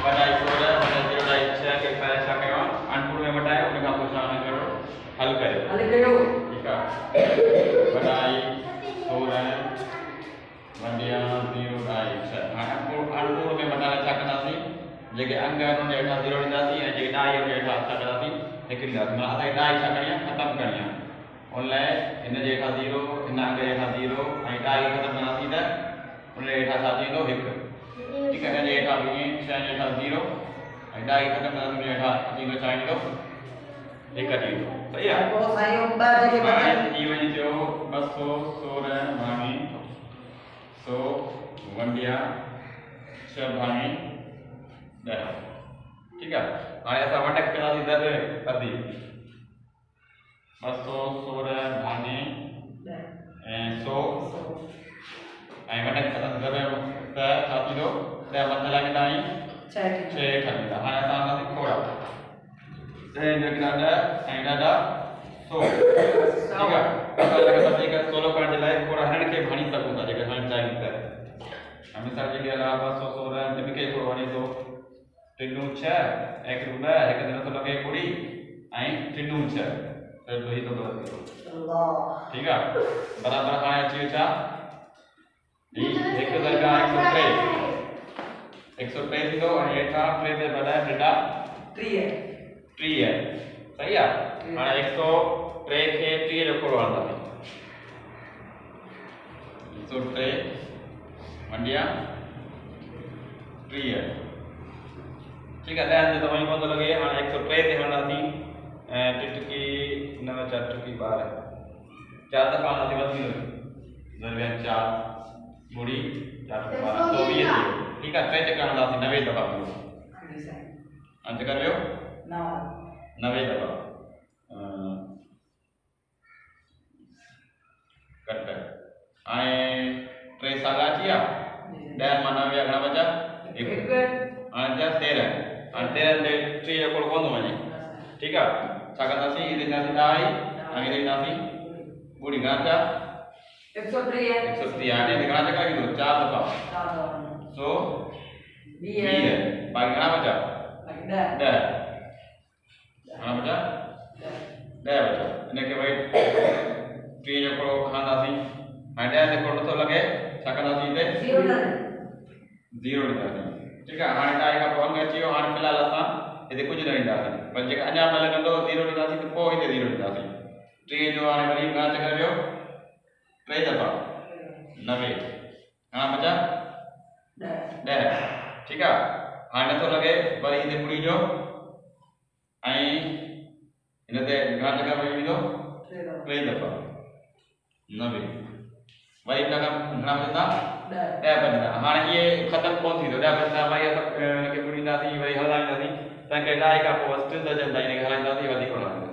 बटाई 16 बटाई 0 डाई 6 के पहले छा कयो अनपुर में बटाए उन का पूछा करो हल कयो ठीक है बटाई 16 वंडिया 0 डाई 6 अनपुर में बटाए छा कंदासी जेके अंग उन हेठा 0 ॾींदासीं ऐं जेके डाई उन हेठा छा कंदासीं हिकु ॾींदासीं माना असांखे डाई छा करणी आहे ख़तमु करणी आहे उन लाइ हिन जे हेठा 0 हिन अंग जे हेठा 0 ऐं डाई ख़तमु कंदासीं त उन जे हेठा छा थींदो 1 ठीक है इन जे हेठा भी 6 जे हेठा 0 ऐं डाई ख़तमु कंदासीं उन जे हेठा थींदो छा ईंदो 1 थींदो सही आहे पोइ साईं ॿ जेके हाणे थी वञे थियो 216 भाङी 100 वंडिया 6 भाङी 10 ठीक है हाणे असां वंडक कंदासीं दर अधी 216 भाङी 100 ऐं वंडक ख़तमु दर त छा थींदो 10 मथे लाॻींदा आहियूं 6 ठहींदा हाणे असां कंदासीं खोड़ा 10 जॻह 10 ऐं 10 100 ठीक है असां वधीक 16 करण जे लाइ खोड़ा हिननि खे भणी सघूं था जेके हाणे चाहिनि त मिसाल जे लाइ 216 में मूंखे थोरो वञे थो 3 6 1 2 हिकु दिन थो लॻे पूरी ऐं 3 6 त ही तो गलत ठीक है बराबर हाणे अची वियो छा एक जगह 103 थींदो ऐं हेठां 3 ते वधाए ॾेढा 30 है सही है हाणे 103 खे 30 जो खोड़ हणंदासीं 103 वंडिया 30 ठीक है 10 तो वहीं पतो लगे हाणे 103 ते हणंदासीं ऐं टिटकी 9 4 टिटकी 12 4 दफ़ा हणंदासीं वधी दरमियान 4 बुड़ी 4 12 24 ठीक है 3 चक्कर हणंदासीं 90 दफ़ा अंत कर लियो 90 दफ़ा कट ऐं 3 सागा अची विया 10 मां 90 घणा बचा 1 हाणे थिया 13 हाणे 13 ते 3 जो कोड़ कोन थो वञे ठीक आहे छा कंदासीं हिते ॾींदासीं डाई ऐं हिते ॾींदासीं ॿुड़ी घणा थिया 130 हाणे घणा चक्कर ईंदो 4 दफ़ा 120 बाक़ी घणा बचा 10 घणा बचा 10 बचा इनखे वरी 3 जो कोड़ खणंदासीं हाणे 10 ते कोड़ नथो लॻे छा कंदासीं हिते 0 ॾींदासीं ठीक है हाणे डाई खां पोइ अंग अची वियो हाणे फ़िलहाल असां हिते कुझु न ॾींदासीं पर जेका अञा न लॻंदो 0 ॾींदासीं त पोइ हिते 0 ॾींदासीं 3 जो हाणे वरी घणा चकर वियो 3 दफ़ा 90 घणा बचा 10 ठीक है हाणे नथो लॻे वरी हिते ॿुड़ी जो ऐं हिन ते घणा चकर वरी ईंदो 3 दफ़ा 90 वरी घणा बचंदा 10 बचंदा हाणे इहे ख़तमु कोन थींदो 10 बचंदा वरी असां हिनखे ॿुड़ींदासीं वरी हलाईंदासीं तंहिं करे डाई खां पोइ स्टिल दर्जन ताईं हिनखे हलाईंदासीं वधीक हलाईंदासीं